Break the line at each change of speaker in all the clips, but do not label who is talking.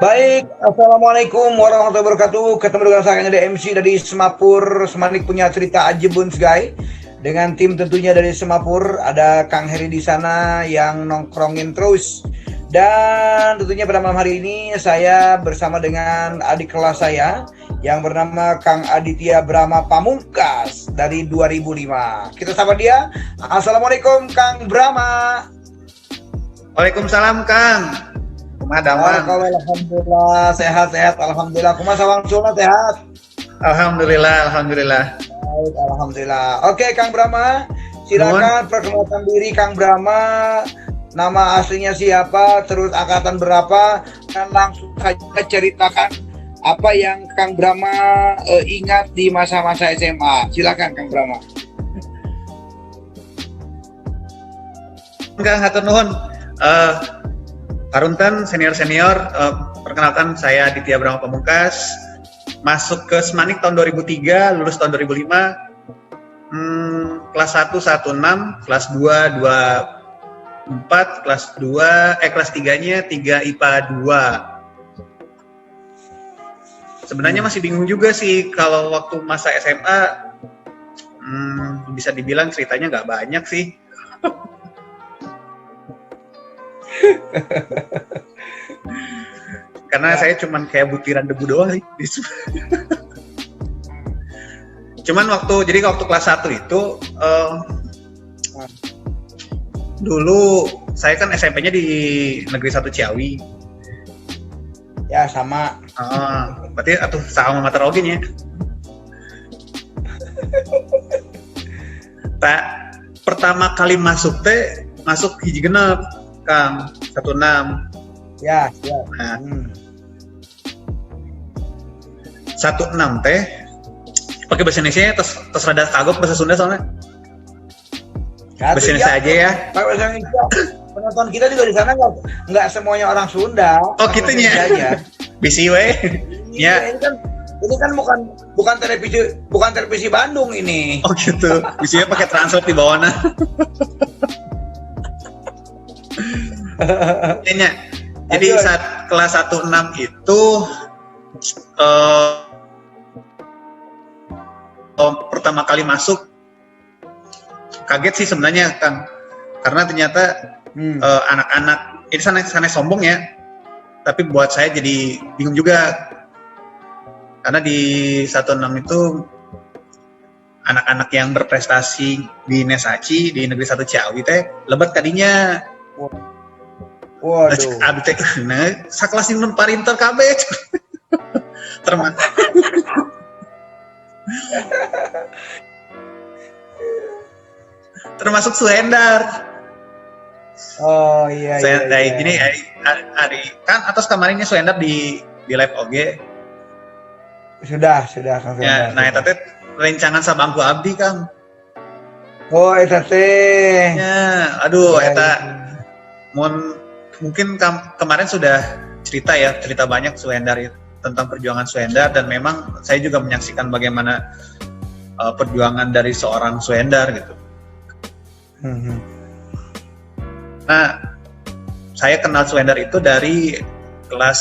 Baik, Assalamualaikum warahmatullahi wabarakatuh. Ketemu dengan saya dari MC dari Semapur. Semanik punya cerita Ajebuns guys. Dengan tim tentunya dari Semapur, ada Kang Heri di sana yang nongkrongin terus. Dan tentunya pada malam hari ini saya bersama dengan adik kelas saya yang bernama Kang Aditya Brahma Pamungkas dari 2005. Kita sapa dia. Assalamualaikum Kang Brahma.
Waalaikumsalam Kang. Kumadaman.
Alhamdulillah sehat-sehat. Alhamdulillah. Kumaha sawang Suna sehat?
Alhamdulillah.
Baik, alhamdulillah. Oke, Kang Brahma, silakan perkenalkan diri Kang Brahma. Nama aslinya siapa, terus angkatan berapa, dan langsung saja ceritakan apa yang Kang Brahma ingat di masa-masa SMA. Silakan Kang Brahma.
Kang hatur nuhun. Karunten senior, perkenalkan saya Aditya Brahma Pamungkas. Masuk ke Semanik tahun 2003, lulus tahun 2005. Kelas 1 16, kelas 2 24, kelas 3-nya 3 IPA 2. Sebenarnya masih bingung juga sih kalau waktu masa SMA, bisa dibilang ceritanya nggak banyak sih. Karena saya cuman kayak butiran debu doang sih. Cuman waktu kelas 1 itu dulu saya kan SMP-nya di Negeri 1 Ciawi.
Ya, sama.
Berarti sama Materogin ya. Pertama kali masuk hiji genep Kang 16.
Ya.
Nah, 16 teh pakai bahasa Indonesia terus rada kagok bahasa Sunda soalnya. Bahasa Indonesia aja ya.
Pakai bahasa Indonesia. Penonton kita juga di sana nggak semuanya orang Sunda.
Oh gitunya. Bisi we. Ya.
Ini kan bukan televisi Bandung ini.
Oh gitu. Bisinya pakai translate di bawahnya. Jadi saat kelas 16 itu pertama kali masuk kaget sih sebenarnya Kang, karena ternyata anak-anak ini sana sombong ya, tapi buat saya jadi bingung juga karena di 16 itu anak-anak yang berprestasi di Nesaci di Negeri 1 Ciawi teh lebat tadinya.
Waduh.
Abdi teh sakelas jeung parinter kabeh. Termasuk Suhendar.
Oh iya.
Gini hari kan atas kemarinnya Suhendar di live OG.
Sudah Kang.
Ya, nah eta teh rencangan sabangku abdi Kang.
Oh eta teh.
Ya, aduh eta mungkin kemarin sudah cerita banyak Suhendar tentang perjuangan Suhendar, dan memang saya juga menyaksikan bagaimana perjuangan dari seorang Suhendar gitu. Nah, saya kenal Suhendar itu dari kelas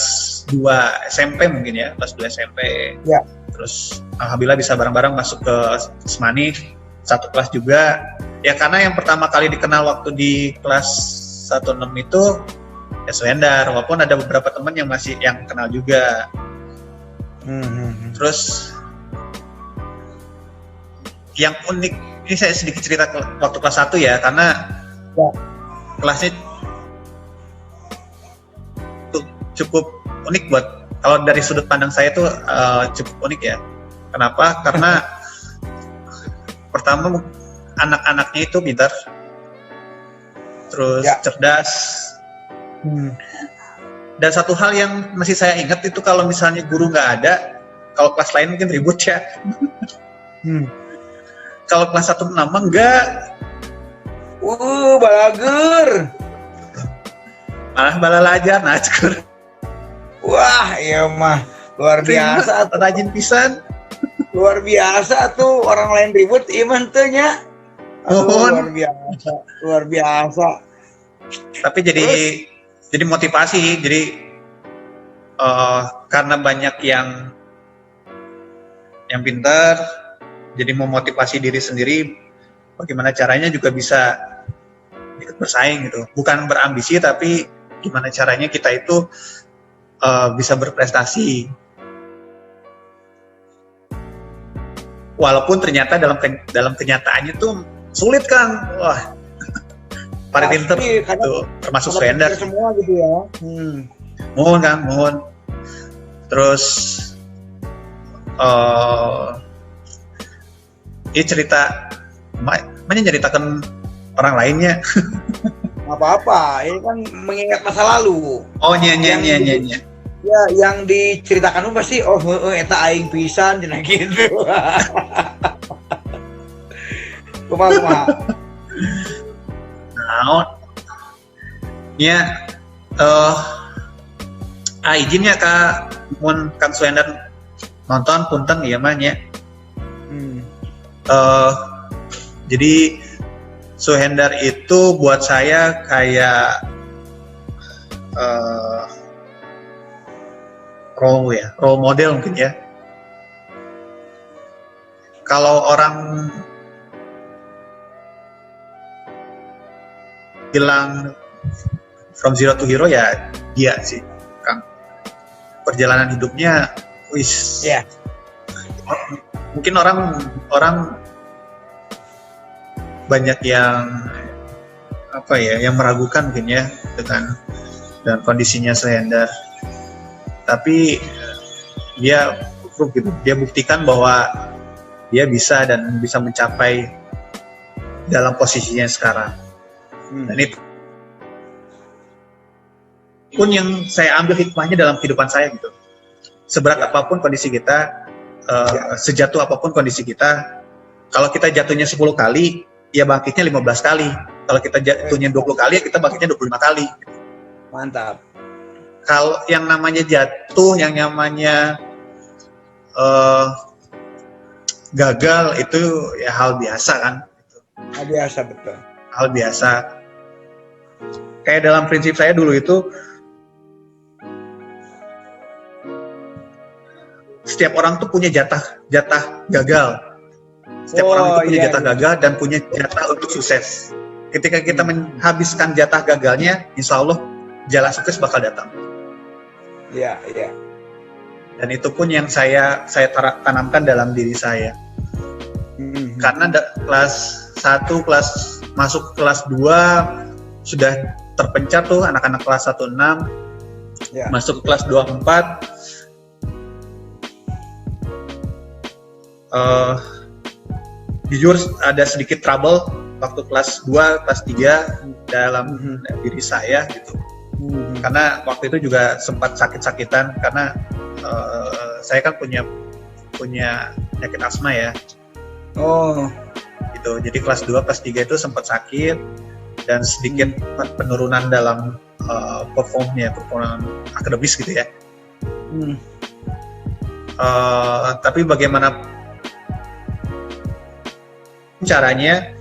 2 SMP mungkin ya, kelas 2 SMP.
Ya.
Terus alhamdulillah bisa bareng-bareng masuk ke Semanik, satu kelas juga. Ya karena yang pertama kali dikenal waktu di kelas 16 itu ya Suhendar, walaupun ada beberapa teman yang masih yang kenal juga. Terus yang unik, ini saya sedikit cerita waktu kelas 1 ya, karena kelasnya cukup unik buat, kalau dari sudut pandang saya tuh cukup unik ya. Kenapa? Karena pertama anak-anaknya itu pintar, terus cerdas. Dan satu hal yang masih saya ingat itu kalau misalnya guru nggak ada, kalau kelas lain mungkin ribut ya. Kalau kelas 1 nama enggak.
Balager.
Malah balalajar, najkur.
Wah, iya mah luar biasa,
rajin pisan.
Luar biasa tuh, orang lain ribut iman teh nya. Luar biasa.
Tapi jadi motivasi, jadi karena banyak yang pintar, jadi memotivasi diri sendiri. Bagaimana caranya juga bisa ikut bersaing gitu. Bukan berambisi, tapi gimana caranya kita itu bisa berprestasi. Walaupun ternyata dalam kenyataannya tuh sulit, Kang. Wah, para pinter itu termasuk Suhender
semua gitu ya.
Mohon, Kang, mohon. Terus cerita menceritakan orang lainnya.
Apa-apa, ini kan mengingat masa lalu.
Oh, nya.
Ya, yang diceritakan itu pasti eta aing pisan cenah gitu. Kumaha.
Nah, nya izinnya Kak mun Kang Suhender nonton punten ieu mah nya. Jadi Suhender itu buat saya kayak role model mungkin ya. Kalau orang bilang from zero to hero ya dia sih, Kang. Perjalanan hidupnya, wis.
Yeah.
Mungkin orang banyak yang yang meragukan mungkin ya dengan kondisinya Suhender. Tapi dia buktikan bahwa dia bisa dan bisa mencapai dalam posisinya sekarang. Dan itu pun yang saya ambil hikmahnya dalam kehidupan saya gitu. Seberat apapun kondisi kita, sejatuh apapun kondisi kita, kalau kita jatuhnya 10 kali, ya bangkitnya 15 kali. Kalau kita jatuhnya 20 kali, ya kita bangkitnya 25 kali.
Mantap.
Kalau yang namanya jatuh, yang namanya gagal itu ya hal biasa kan.
Hal biasa, betul.
Hal biasa. Kayak dalam prinsip saya dulu itu, setiap orang tuh punya jatah gagal. Setiap orang itu punya jatah gagal dan punya jatah untuk sukses. Ketika kita menghabiskan jatah gagalnya, insya Allah jalan sukses bakal datang.
Iya.
Dan itu pun yang saya tanamkan dalam diri saya. Karena kelas 1, masuk kelas 2 sudah terpencar tuh anak-anak kelas 1-6. Masuk ke kelas 2-4 jujur ada sedikit trouble waktu kelas 2, kelas 3 dalam diri saya gitu. Karena waktu itu juga sempat sakit-sakitan karena saya kan punya penyakit asma ya.
Oh.
Gitu. Jadi kelas 2, kelas 3 itu sempat sakit dan sedikit penurunan dalam performa akademis gitu ya. Tapi bagaimana caranya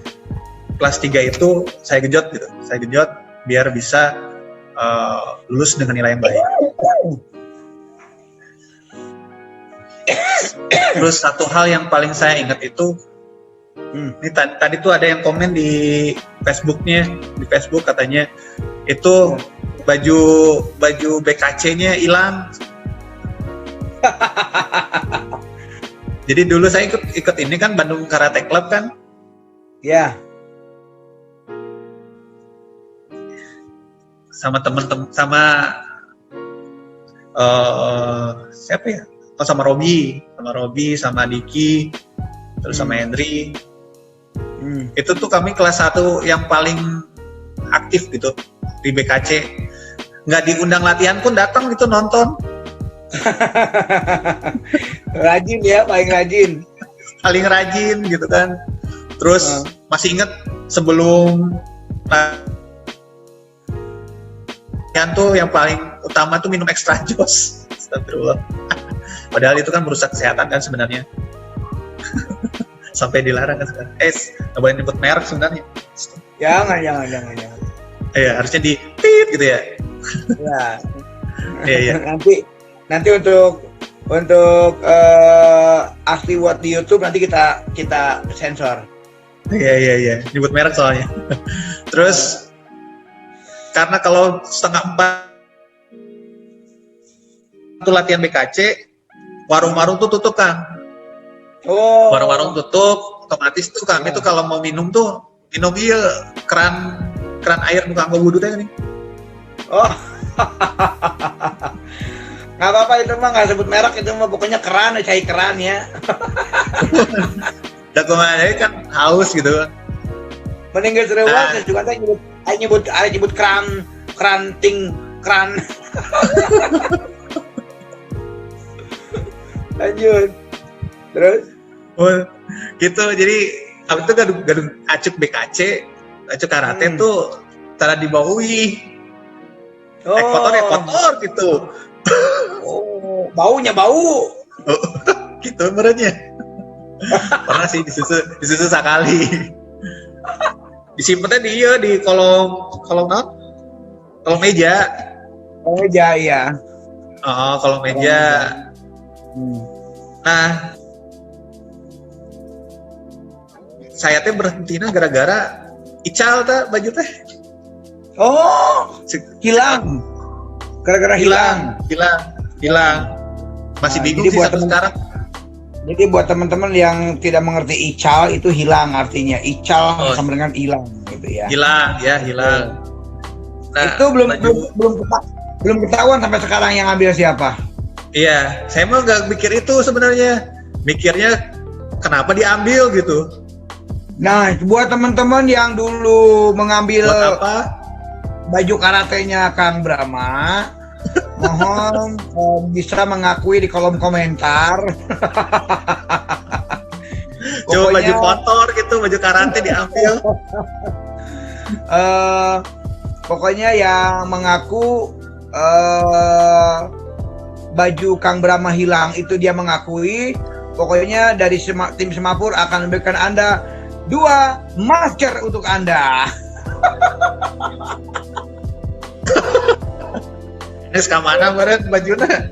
kelas 3 itu saya genjot gitu. Saya genjot biar bisa lulus dengan nilai yang baik. Terus satu hal yang paling saya ingat itu, ini tadi tuh ada yang komen di Facebook katanya itu baju BKC-nya hilang. Jadi dulu saya ikut ini kan Bandung Karate Club kan.
Ya.
Sama teman-teman siapa ya? Oh, sama Robi, sama Diki, terus sama Henry. Itu tuh kami kelas 1 yang paling aktif gitu di BKC. Nggak diundang latihan pun datang gitu nonton.
Rajin ya, paling rajin.
Paling rajin gitu kan. Terus masih inget sebelum latihan tuh yang paling utama tuh minum extra joss. Astagfirullah. Padahal itu kan merusak kesehatan kan sebenarnya. Sampai dilarang kan sekarang. Nggak boleh nyebut merek sebenarnya.
Jangan.
Iya, harusnya di tit gitu ya.
Ya.
Iya.
Nanti untuk asli buat di YouTube nanti kita sensor.
Iya. Nyebut merek soalnya. Terus karena kalau 3:30 itu latihan BKC, warung-warung tuh tutup kan.
Oh.
Warung-warung tutup, otomatis tuh kami tuh kalau mau minum keran air nu kanggo wudhu teh nih.
Oh. Nggak apa-apa itu mah, nggak sebut merek, itu mah pokoknya keran, cai keran ya.
Udah kemana kan haus gitu kan.
Mending geus reueus geus juga teh nyebut keran lanjut. Terus?
Oh, gitu. Jadi abis itu gadung acuk BKC, acuk karate tuh cara dibaui. Kotor gitu.
Oh, baunya bau.
Gitu merenya. Pernah sih disusu sekali. Disimpennya di kolong meja.
Oh, meja ya.
Oh, kolong meja. Nah, saya teh berhentinya gara-gara ical teh baju teh.
Oh, hilang. Gara-gara hilang.
Masih
Nah,
bingung
jadi
sih sampai sekarang.
Jadi buat teman-teman yang tidak mengerti ical, itu hilang artinya. Ical sama dengan hilang gitu ya.
Hilang. Nah,
itu belum ketahuan sampai sekarang yang ambil siapa.
Iya, saya mah nggak mikir itu sebenarnya. Mikirnya kenapa diambil gitu.
Nah, buat teman-teman yang dulu mengambil baju karatenya Kang Brahma, mohon bisa mengakui di kolom komentar.
Coba baju kotor gitu, baju karate diambil.
Pokoknya yang mengaku baju Kang Brahma hilang itu dia mengakui. Pokoknya dari tim Semapur akan memberikan Anda 2 masker untuk Anda.
Ini kemana meren bajunya?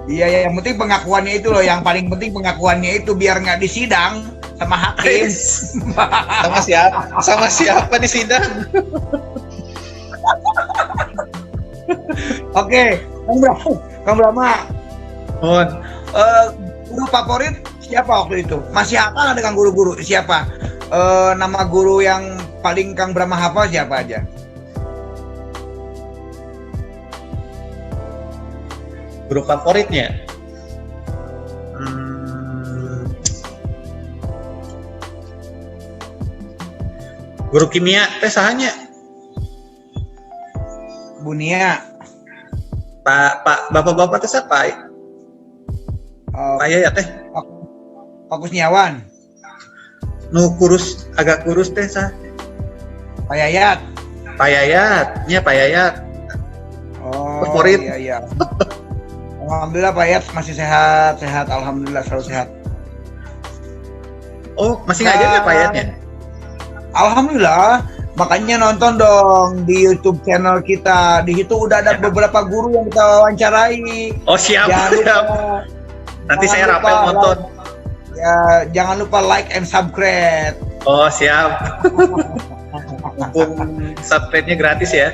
Iya, yang penting pengakuannya itu loh. Yang paling penting pengakuannya itu biar nggak disidang sama hakim.
Sama siapa di sidang?
Oke, Kang Brahma.
Mohon.
Guru favorit siapa waktu itu? Masih hafal dengan guru-guru siapa? Nama guru yang paling Kang Brahma hafal siapa aja?
Guru favoritnya? Guru kimia teh sahanya?
Bunia.
Bapak-bapak teh siapa? Pak Yayat teh.
Pak Kusniawan.
Nu agak kurus teh sah.
Pak Yayat.
Pak Yayat.
Oh,
favorit.
Iya. Alhamdulillah Pak Yayat masih sehat. Alhamdulillah selalu sehat.
Oh, masih ngajar ya Pak Yayatnya?
Alhamdulillah. Makanya nonton dong di YouTube channel kita. Di situ udah ada beberapa guru yang kita wawancarai.
Oh, siap. Nanti saya rapel nonton.
Ya, jangan lupa like and subscribe.
Oh, siap. Mumpung subscribe-nya gratis ya.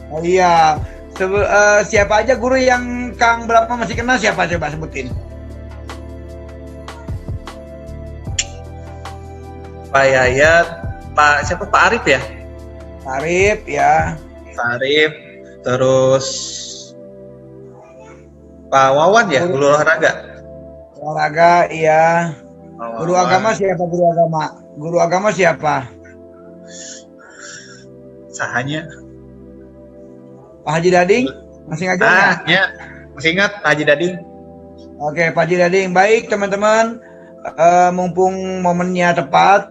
Oh, iya. Siapa aja guru yang Kang Brahma masih kenal, siapa coba sebutin?
Pak Yayat, Pak Arif ya?
Pak Arif ya.
Pak Arif, terus Pak Wawan ya, guru olahraga.
Olahraga iya. Guru agama siapa? Guru agama siapa?
Sahanya.
Pak Haji Dading masih ngajar
ya? Masih ingat Pak Haji Dading.
Oke, Pak Haji Dading. Baik teman-teman, mumpung momennya tepat,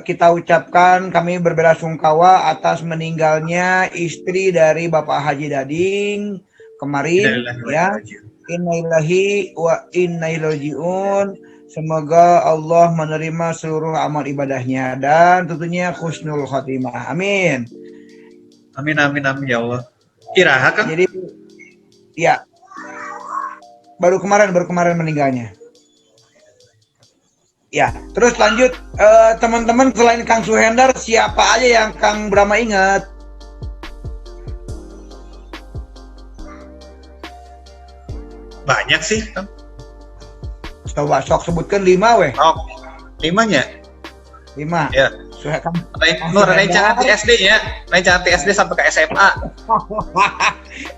kita ucapkan kami berbelasungkawa atas meninggalnya istri dari Bapak Haji Dading kemarin ya. Innalillahi wa inna ilaihi raji'un. Semoga Allah menerima seluruh amal ibadahnya dan tentunya husnul khotimah. Amin.
Amin ya Allah. Iraha kan?
Jadi ya, baru kemarin meninggalnya. Ya, terus lanjut teman-teman, selain Kang Suhendar siapa aja yang Kang Brahma ingat?
Banyak sih, Kang.
Coba sok sebutkan 5 weh.
Oh, 5-nya.
5.
Ya.
Kang
Nur rencana di SD ya. Rencana di SD sampai ke SMA.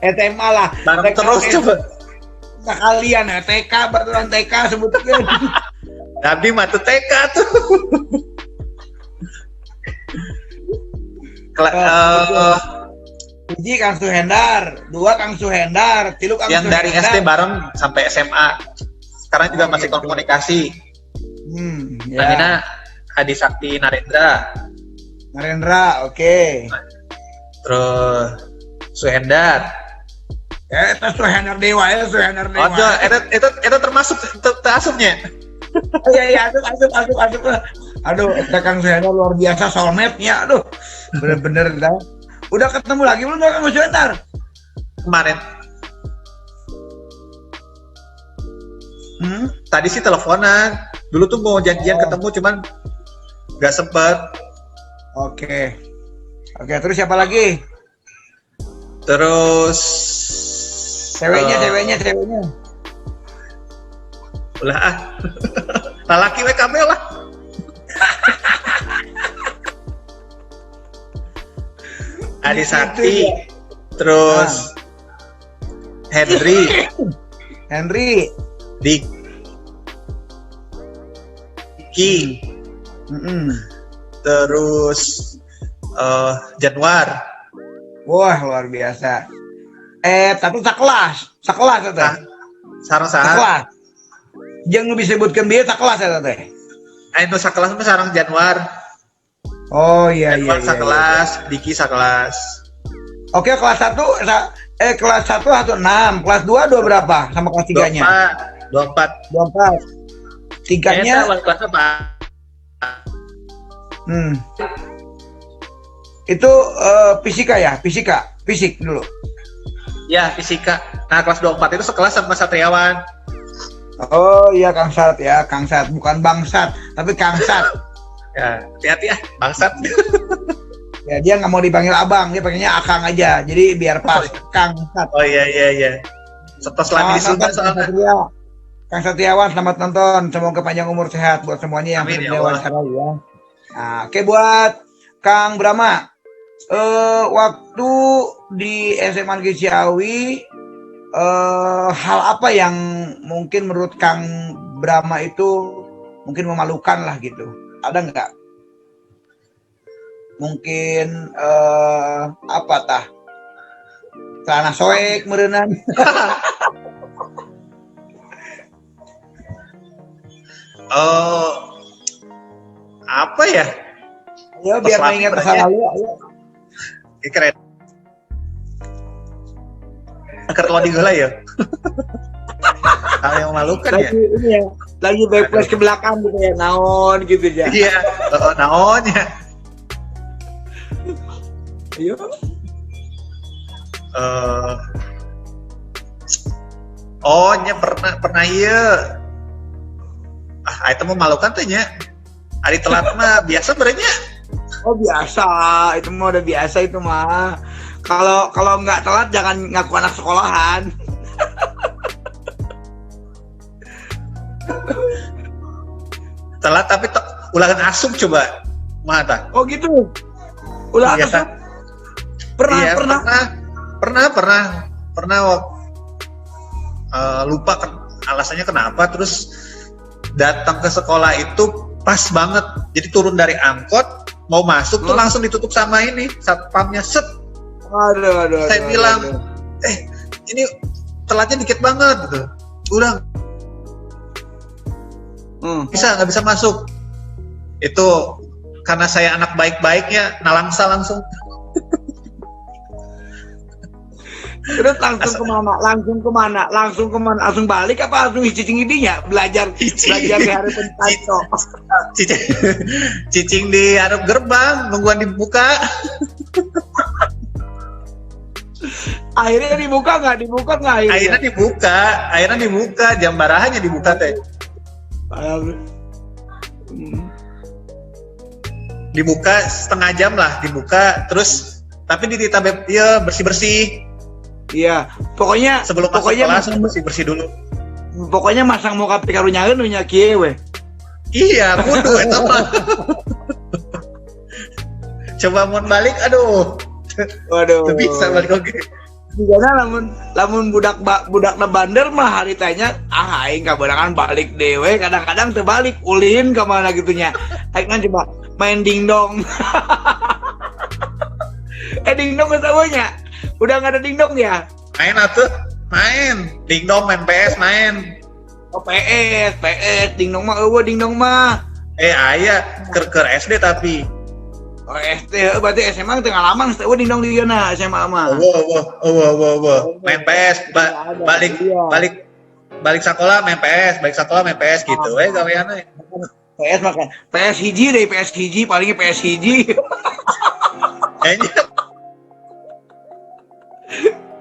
SMA lah.
Bareng terus coba.
Kalian ya, TK, baturan TK sebutkan.
Nabi matu TK tuh.
Hiji Kang Suhendar, 2 Kang Suhendar, 3 Kang
yang
Suhendar.
dari SD bareng sampai SMA. Sekarang juga masih komunikasi.
Ya.
Amina Hadi Sakti Narendra.
Narendra, oke.
Terus Suhendar.
Itu Suhendar Dewa ya, Suhendar Dewa.
Oh, itu termasuk asupnya.
Iya, asuk. Aduh, kita Kang Suhendar luar biasa soulmate-nya. Aduh, bener-bener dah. Udah ketemu lagi belum Kang Suhendar?
Kemarin. Tadi sih teleponan. Dulu tuh mau janjian ketemu cuman nggak sempet.
Oke, terus siapa lagi?
Terus
Ceweknya.
Ulah ah. Lalaki WKB lah. Adi Sakti. Terus Henry. Diki. Terus Januar.
Wah, luar biasa. Tapi sekelas itu teh.
Sarang
Sekelas. Jangan bisa sebutkan dia sekelas itu teh.
Itu sekelas mah sarang Januar.
Oh iya.
Januar sekelas, Diki sekelas.
Oke, kelas 1 kelas 1 6, kelas 2 berapa sama kelas 3-nya? 24. Tingkatnya
kelas apa?
Itu fisik dulu.
Ya, fisika. Nah, kelas 24 itu sekelas sama Satriawan.
Oh iya, Kang Sat, bukan Bangsat, tapi Kang Sat.
Ya, hati-hati ya, Bangsat.
Ya, dia nggak mau dipanggil abang, dia panggilnya Akang aja, jadi biar pas. Kang Sat.
Oh iya. Setos lagi di Sultan soalnya.
Kang Satriawan, selamat nonton, semoga panjang umur sehat buat semuanya yang
Amin,
sudah
ya
diwawancara ya. Nah, oke, buat Kang Brahma, waktu di SMA Negeri Ciawi, hal apa yang mungkin menurut Kang Brahma itu mungkin memalukan lah gitu, ada nggak? Mungkin apa tah? Celana soek merenang.
Apa ya?
Ayo biar mengingat masa lalu, ayo.
Keren. Kalau di gula ya. Hal yang memalukan ya.
Ini ya. Lagi back flash ke belakang gitu ya, naon gitu ya.
Iya, naonnya.
Ayo.
Nya pernah iya. Itu memalukan tuh nya. Hari telat mah biasa berenya.
Oh biasa, itu mah udah biasa itu mah. Kalau nggak telat jangan ngaku anak sekolahan.
Telat tapi ulangan asup coba. Mata.
Oh gitu. Ulangan
Biasa.
asup. Pernah.
Lupa alasannya kenapa, terus datang ke sekolah itu pas banget, jadi turun dari angkot mau masuk tuh langsung ditutup sama ini satpamnya, set.
Aduh.
Saya bilang ini telatnya dikit banget gitu, udah nggak bisa masuk. Itu karena saya anak baik-baiknya nalangsa langsung.
Terus langsung kemana? Langsung balik apa langsung cicing idinya? Belajar di hari pentas.
Cicing di hadap gerbang, nungguan dibuka.
Akhirnya dibuka nggak akhirnya?
Akhirnya dibuka, jam barahannya dibuka teh. Dibuka setengah jam lah, terus tapi di tabel ya bersih.
Iya, pokoknya
sebelum masuk kelas bersih dulu.
Pokoknya masang muka pikarunyaeun nya kieu we. Iya,
kudu eta mah. Coba mau balik, aduh.
Waduh.
Bisa balik oke.
Digana lamun budakna bandel mah haritanya aing kaberangan balik dewe, kadang-kadang terbalik ulin ka mana gitunya. Aing kan coba main dingdong. Dingdong ketawanya. Udah enggak ada dingdong ya?
Main atuh, main. Dingdong main PS main.
Oh PS, dingdong mah eueuh dingdong mah.
Aya keur SD tapi.
Oh SD, berarti SMA teu ngalaman teh dingdong di dieuna SMA mah.
Main PS, balik sekolah main PS gitu. Gaweana.
PS makan. PS hiji deh, PS hiji palingnya PS hiji.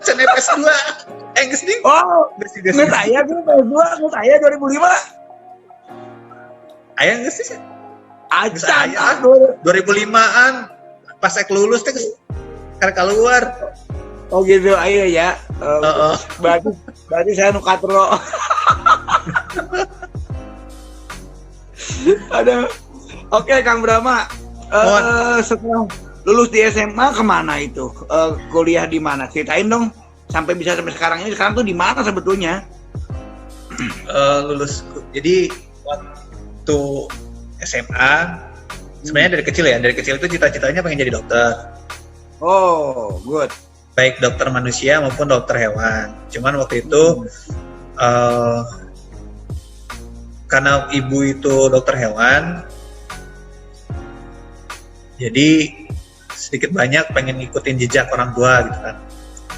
Can PS2. Geus ding.
Oh, geus aya tuh PS2, geus aya 2005.
Aya geus sih.
Acan
2005-an pas ek lulus teh karek keluar.
Oh gitu, ayo ya. Berarti saya nu katro. Ada. Oke, Kang Brahma. Setelah lulus di SMA kemana itu? Kuliah di mana? Ceritain dong. Sampai sekarang ini. Sekarang tuh di mana sebetulnya?
Lulus. Jadi waktu SMA sebenarnya dari kecil itu cita-citanya pengen jadi dokter.
Oh, good.
Baik dokter manusia maupun dokter hewan. Cuman waktu itu karena ibu itu dokter hewan, jadi sedikit banyak pengen ngikutin jejak orang tua gitu kan.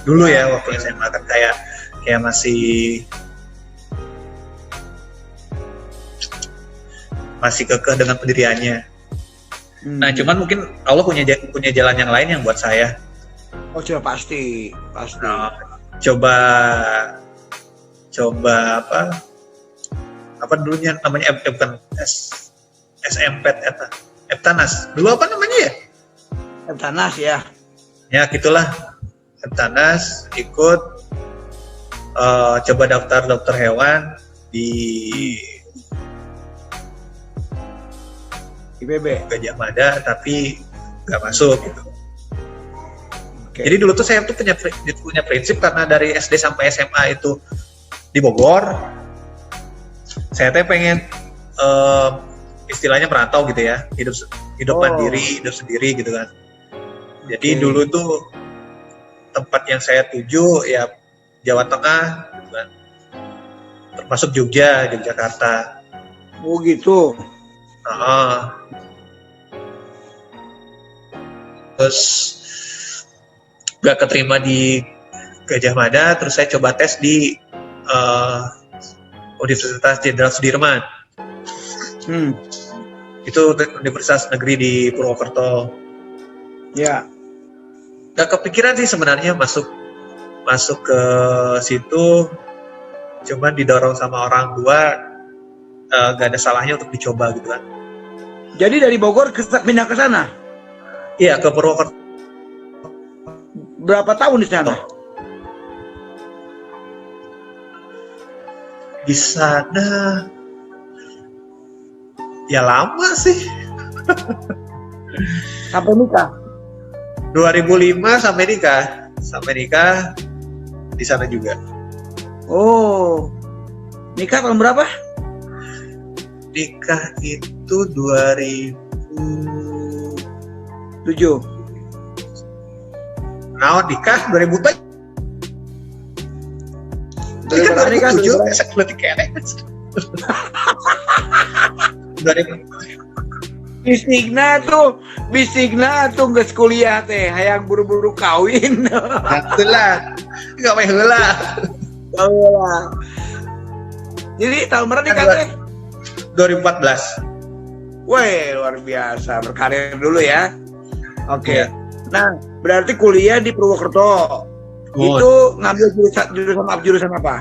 Dulu ya waktu SMA kan kayak masih kekeh dengan pendiriannya. Nah, cuman mungkin Allah punya jalan yang lain yang buat saya.
Oh, sudah pasti.
Nah, coba apa dulunya namanya bukan SMP eta. Eptanas. Dulu apa namanya ya?
Eptanas ya.
Ya, gitulah. Eptanas ikut coba daftar dokter hewan di
IPB
Gajah Mada tapi nggak masuk gitu.
Okay.
Jadi dulu tuh saya tuh punya prinsip karena dari SD sampai SMA itu di Bogor, saya tuh pengen istilahnya merantau gitu ya, hidup mandiri, hidup sendiri gitu kan. Jadi dulu tuh tempat yang saya tuju ya Jawa Tengah, gitu kan. Termasuk Yogyakarta.
Oh gitu.
Terus gak keterima di Gajah Mada, terus saya coba tes di Universitas Jenderal Sudirman. Itu Universitas Negeri di Purwokerto.
Ya.
Gak kepikiran sih sebenarnya masuk ke situ, cuman didorong sama orang tua, gak ada salahnya untuk dicoba gitu kan.
Jadi dari Bogor pindah ke sana?
Iya, ke Purwokerto.
Berapa tahun di sana?
Di sana ya lama sih.
Sampai nikah?
2005 sampai nikah di sana juga.
Oh, nikah tahun berapa?
Nikah itu 2007. Nah, nikah 2007. Nikah 2007. Saya lebih kere. 2000.
Bisigna tuh geus kuliah teh, hayang buru-buru kawin.
Atulah. Enggak meh heula.
Jadi tahun berapa nikah teh?
2014.
Wih, luar biasa, berkarir dulu ya. Oke.
Ya.
Nah, berarti kuliah di Purwokerto.
Oh,
Itu ngambil jurusan apa?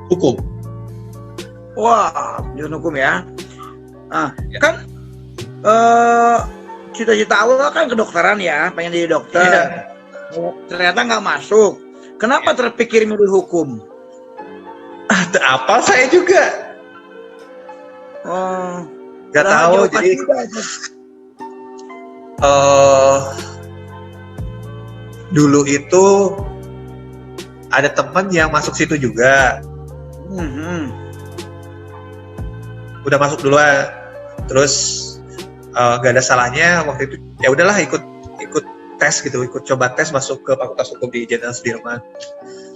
hukum.
Wah, jurusan hukum ya. Ah,
Ya.
kan cita-cita awal kan kedokteran ya, pengen jadi dokter.
Iya.
Ternyata nggak masuk. Kenapa terpikir milih hukum?
Apa saya juga
Oh,
nggak
lah,
tahu.
jawaban
Jadi
juga.
dulu itu ada teman yang masuk situ juga.
Mhm.
Udah masuk duluan. Terus gak ada salahnya waktu itu. Ya udahlah ikut tes gitu, ikut coba tes masuk ke Fakultas Hukum di Jenderal Sudirman.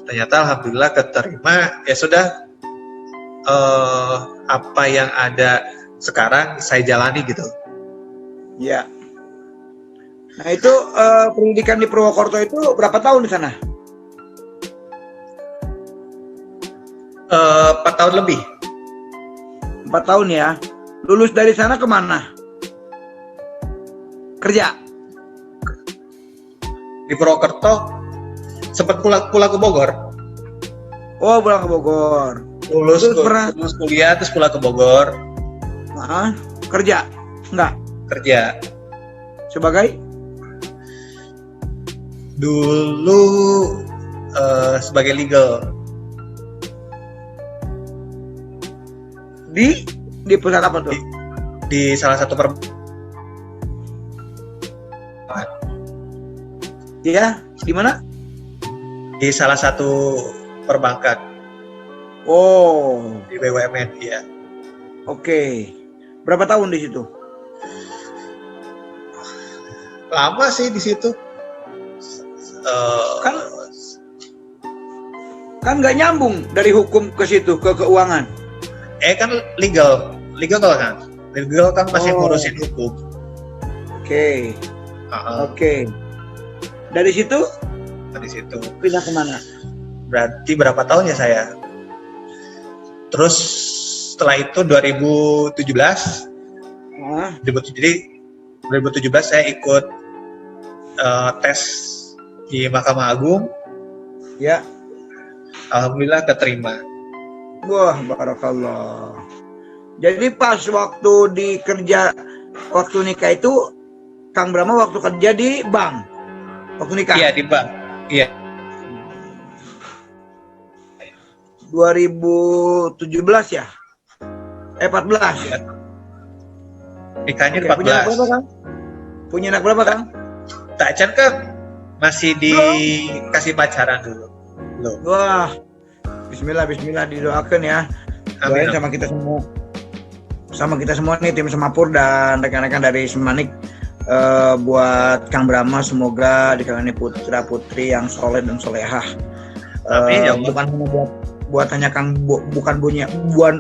Ternyata alhamdulillah keterima. Ya sudah, apa yang ada sekarang saya jalani gitu.
Ya. Nah itu pendidikan di Purwokerto itu berapa tahun di sana?
4 tahun lebih.
4 tahun ya. Lulus dari sana kemana? Kerja.
Di Purwokerto sempat pulang ke Bogor.
Oh, pulang ke Bogor.
Lulus
Terus pernah-
lulus kuliah terus pulang ke Bogor
Nah, kerja? Enggak.
kerja.
Sebagai?
Dulu sebagai legal
Di pusat apa tuh?
di salah satu
Ya, di mana?
di salah satu perbankan
Oh,
di BUMN ya.
oke. Berapa tahun di situ?
Lama sih di situ.
Kan- Kan nggak nyambung dari hukum ke situ, ke keuangan.
Kan legal kan. Legal kan masih
Oh.
ngurusin hukum.
Oke,
Heeh,
oke. Dari situ
di situ.
pindah kemana?
Berarti berapa tahun ya saya? Terus setelah itu 2017,
Ah,
jadi 2017 saya ikut tes di Mahkamah Agung.
ya.
Alhamdulillah keterima.
Wah, barakallah. Jadi pas waktu waktu nikah itu, Kang Brahma waktu kerja di bank, waktu nikah.
Iya, di bank. Iya,
2017 ya? 14.
iya. Nikahnya
Oke, punya anak
14.
berapa, Kang? Punya anak berapa, Kang?
Tak Chan kan masih dikasih pacaran dulu. Belum.
Wah, bismillah, bismillah, didoakan ya.
Amin.
Doain sama kita semua nih, tim Semapur dan rekan-rekan dari Semanik, buat Kang Brahma semoga dikaruniai putra putri yang soleh dan solehah.
Amin, ya Allah.
Bukan hanya buat hanya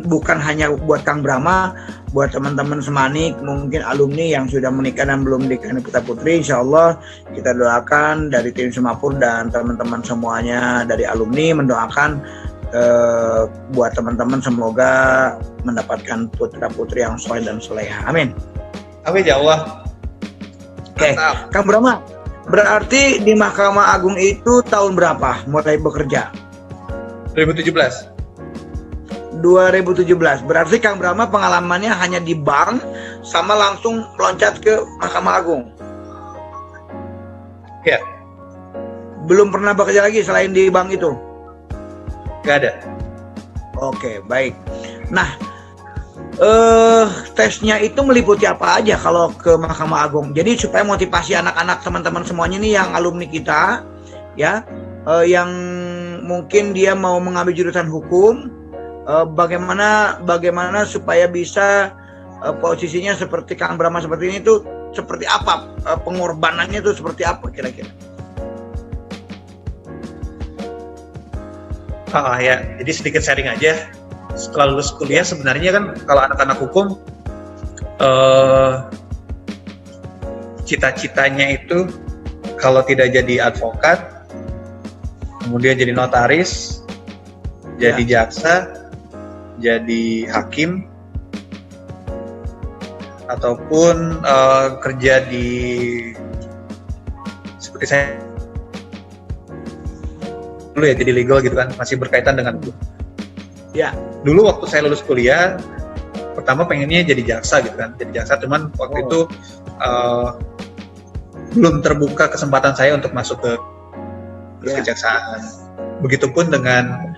bukan hanya buat Kang Brahma, buat teman-teman Semanik, mungkin alumni yang sudah menikah dan belum dikaruniai putra putri, insya Allah kita doakan dari tim Semapur dan teman-teman semuanya dari alumni mendoakan buat teman-teman semoga mendapatkan putra putri yang soleh dan solehah. Amin.
Amin ya Allah.
Oke,
Mantap.
Kang Brahma, berarti di Mahkamah Agung itu tahun berapa mulai bekerja?
2017.
2017. Berarti Kang Brahma pengalamannya hanya di bank sama langsung loncat ke Mahkamah Agung.
Ya,
Belum pernah bekerja lagi selain di bank itu.
nggak ada.
Oke, baik. Nah, tesnya itu meliputi apa aja kalau ke Mahkamah Agung? Jadi supaya motivasi anak-anak teman-teman semuanya nih yang alumni kita, ya, yang mungkin dia mau mengambil jurusan hukum, bagaimana supaya bisa posisinya seperti Kang Brahma seperti ini tuh seperti apa, pengorbanannya tuh seperti apa kira-kira?
Ya, jadi sedikit sharing aja. Setelah lulus kuliah sebenarnya kan kalau anak-anak hukum cita-citanya itu kalau tidak jadi advokat, kemudian jadi notaris, jadi jaksa, jadi hakim, ataupun kerja di seperti seperti saya dulu ya, jadi legal gitu kan, masih berkaitan dengan itu.
Ya.
Dulu waktu saya lulus kuliah, pertama pengennya jadi jaksa gitu kan, jadi jaksa, cuman waktu itu belum terbuka kesempatan saya untuk masuk ke kejaksaan. Begitupun dengan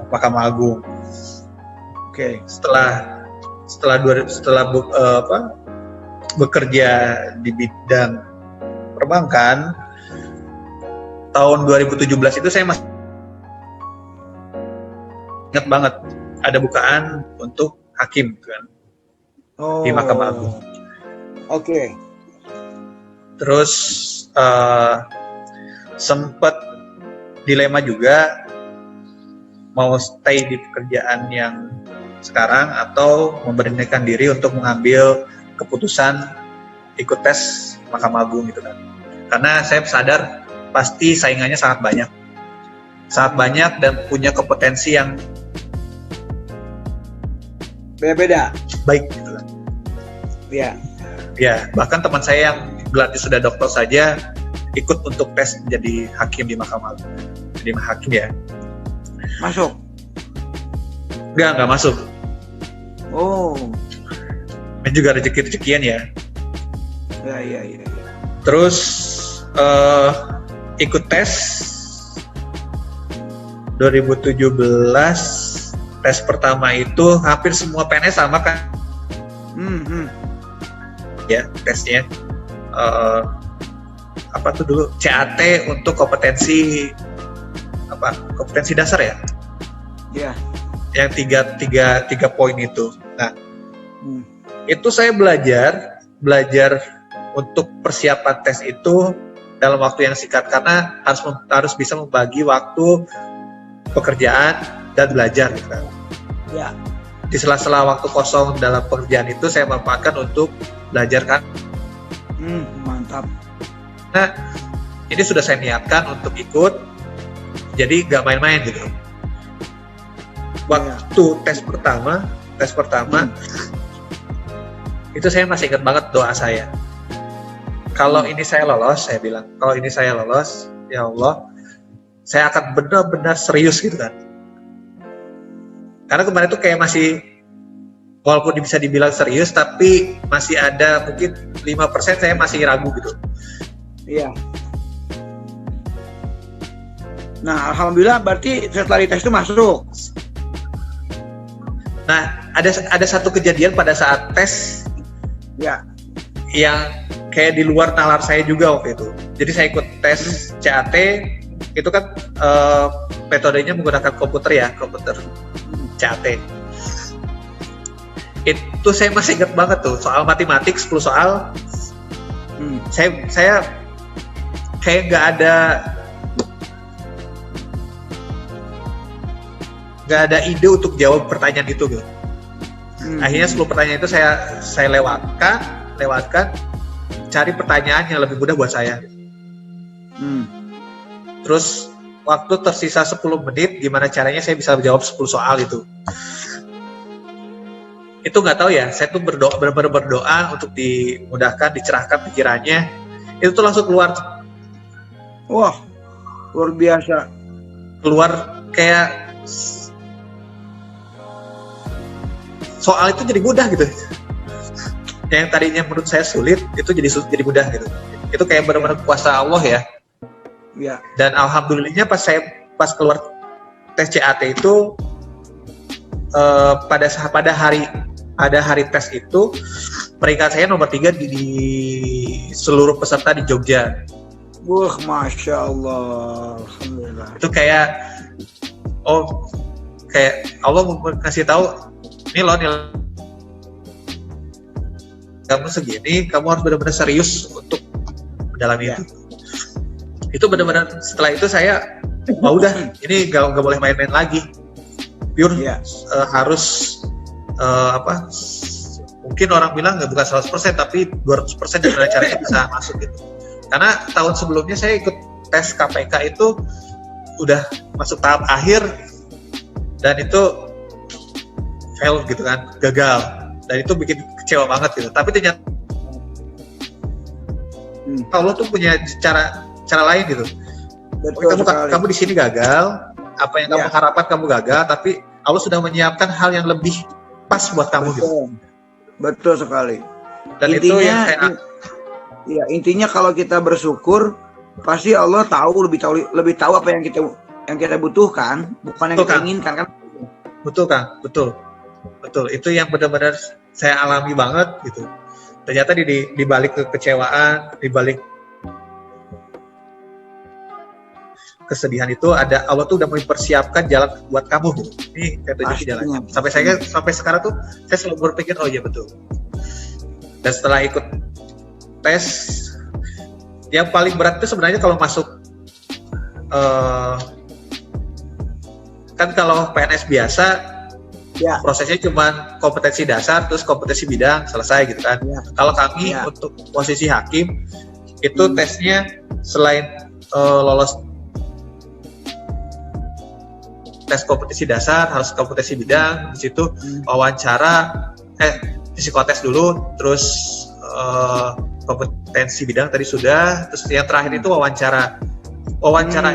Mahkamah Agung.
Oke.
Setelah bekerja di bidang perbankan, tahun 2017 itu saya masih ingat banget ada bukaan untuk hakim kan di Mahkamah Agung.
Oke.
Terus sempat dilema juga mau stay di pekerjaan yang sekarang atau memberanikan diri untuk mengambil keputusan ikut tes Mahkamah Agung gitu kan. Karena saya sadar pasti saingannya sangat banyak dan punya kompetensi yang
beda-beda,
baik gitu kan. Ya, bahkan teman saya yang gelarnya sudah doktor saja ikut untuk tes menjadi hakim di Mahkamah Agung. Jadi hakim ya.
Masuk?
Enggak masuk.
Oh.
Ini juga rezeki-rezekian ya.
Ya.
Terus ikut tes 2017, tes pertama itu hampir semua PNS sama kan? Ya, tesnya apa tuh dulu? CAT untuk kompetensi dasar ya?
Ya.
Yang tiga poin itu. Nah, itu saya belajar untuk persiapan tes itu dalam waktu yang singkat karena harus bisa membagi waktu pekerjaan dan belajar gitu kan.
Ya.
Di sela-sela waktu kosong dalam pekerjaan itu saya manfaatkan untuk belajar kan.
Mantap.
Nah, ini sudah saya niatkan untuk ikut, jadi nggak main-main gitu. Waktu tes pertama itu saya masih ingat banget doa saya. Kalau ini saya lolos, saya bilang, kalau ini saya lolos, ya Allah, saya akan benar-benar serius gitu kan. Karena kemarin itu kayak masih, walaupun bisa dibilang serius, tapi masih ada mungkin 5% saya masih ragu gitu.
Iya. Nah, alhamdulillah berarti setelah dites itu masuk.
Nah, ada satu kejadian pada saat tes
ya
yang kayak di luar nalar saya juga waktu itu. Jadi saya ikut tes CAT, itu kan metodenya menggunakan komputer CAT. Itu saya masih ingat banget tuh, soal matematik 10 soal. Saya kayak nggak ada ide untuk jawab pertanyaan itu gitu. Akhirnya 10 pertanyaan itu saya lewatkan, cari pertanyaan yang lebih mudah buat saya. Terus waktu tersisa 10 menit, gimana caranya saya bisa menjawab 10 soal itu. Itu nggak tahu ya, saya tuh berdoa untuk dimudahkan, dicerahkan pikirannya. Itu tuh langsung keluar.
Wah, luar biasa.
Keluar kayak soal itu jadi mudah gitu. Yang tadinya menurut saya sulit, itu jadi mudah gitu. Itu kayak benar-benar kuasa Allah ya.
Ya.
Dan alhamdulillahnya pas keluar tes CAT itu pada hari tes itu peringkat saya nomor 3 di seluruh peserta di Jogja.
Wah, masya Allah, alhamdulillah.
Itu kayak Allah mau kasih tahu, nih kamu segini, kamu harus benar-benar serius untuk mendalami itu. Itu benar-benar setelah itu saya udah ini nggak boleh main-main lagi, pure harus mungkin orang bilang nggak bukan 100% tapi 200% gimana caranya bisa masuk gitu. Karena tahun sebelumnya saya ikut tes KPK itu udah masuk tahap akhir dan itu fail gitu kan, gagal, dan itu bikin kecewa banget gitu. Tapi ternyata Allah tuh punya cara lain gitu.
Betul sekali.
Kamu di sini gagal, apa yang kamu harapkan kamu gagal, tapi Allah sudah menyiapkan hal yang lebih pas buat kamu gitu.
Betul sekali.
Dan intinya, itu yang saya
intinya kalau kita bersyukur pasti Allah lebih tahu apa yang kita butuhkan, bukan yang kita inginkan kan.
Betul Kang, betul. Itu yang benar-benar saya alami banget gitu. Ternyata di balik kekecewaan, di balik kesedihan itu ada Allah tuh udah mempersiapkan jalan buat kamu gitu. Ini saya tunjukin jalannya. Sampai sekarang tuh saya selalu berpikir oh iya betul. Dan setelah ikut tes, yang paling berat itu sebenarnya kalau masuk kan kalau PNS biasa prosesnya cuma kompetensi dasar terus kompetensi bidang selesai gitu kan. Kalau kami untuk posisi hakim itu tesnya selain lolos tes kompetensi dasar harus kompetensi bidang, di situ wawancara psikotes dulu, terus kompetensi bidang tadi sudah, terus yang terakhir itu wawancara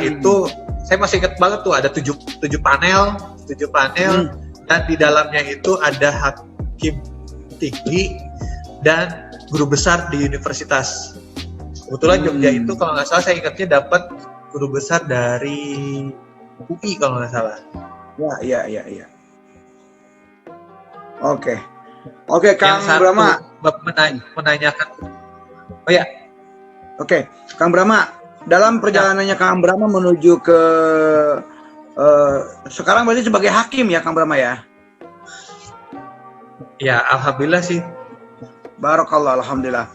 itu saya masih ingat banget tuh ada 7 panel dan di dalamnya itu ada hakim tinggi dan guru besar di universitas. Kebetulan Jogja itu kalau nggak salah saya ingatnya dapat guru besar dari UI kalau nggak salah.
Ya. Oke, Kang Brahma.
Menanyakan. Oh ya.
Oke, Kang Brahma. Dalam perjalanannya Kang Brahma menuju ke sekarang berarti sebagai hakim ya Kang Brahma ya?
Ya, alhamdulillah sih.
Barakallah, alhamdulillah.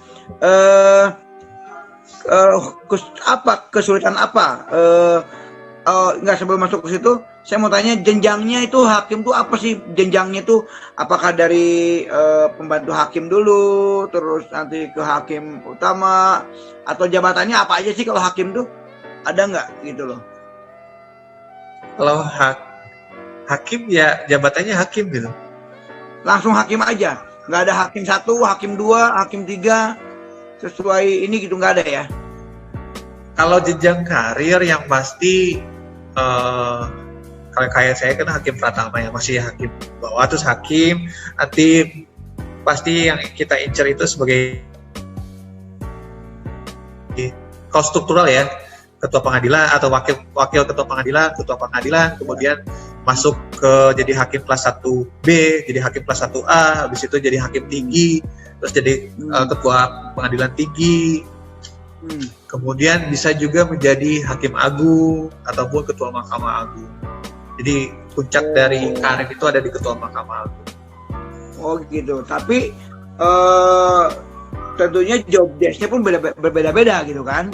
Kesulitan apa? Nggak, sebelum masuk ke situ saya mau tanya jenjangnya itu hakim tuh apa sih jenjangnya tuh, apakah dari pembantu hakim dulu terus nanti ke hakim utama atau jabatannya apa aja sih kalau hakim tuh, ada nggak gitu loh?
Kalau hakim ya jabatannya hakim gitu,
langsung hakim aja, nggak ada hakim 1, hakim 2, hakim 3 sesuai ini gitu, nggak ada ya?
Kalau jenjang karir yang pasti kalau kayak saya kan hakim pratama ya, masih hakim bawah terus hakim, nanti pasti yang kita incer itu sebagai kalau struktural ya, ketua pengadilan atau wakil ketua pengadilan, kemudian masuk ke jadi hakim kelas 1B, jadi hakim kelas 1A, habis itu jadi hakim tinggi, terus jadi ketua pengadilan tinggi. Kemudian bisa juga menjadi hakim agung ataupun ketua mahkamah agung. Jadi puncak dari karir itu ada di ketua mahkamah agung.
Oh gitu. Tapi tentunya job desk-nya pun berbeda-beda gitu kan?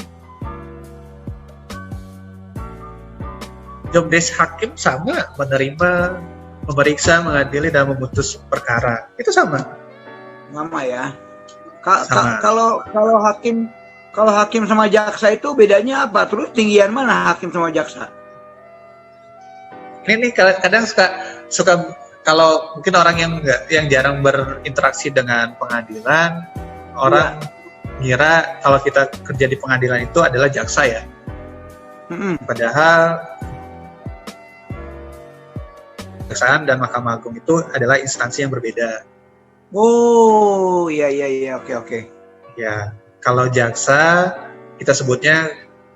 Job desk hakim sama, menerima, memeriksa, mengadili dan memutus perkara. Itu sama.
Sama ya. Kalau hakim sama jaksa itu bedanya apa? Terus tinggian mana hakim sama jaksa?
Ini kadang suka kalau mungkin orang yang jarang berinteraksi dengan pengadilan, orang ngira kalau kita kerja di pengadilan itu adalah jaksa ya. Padahal kejaksaan dan Mahkamah Agung itu adalah instansi yang berbeda.
Oh, iya, oke.
Ya, kalau jaksa kita sebutnya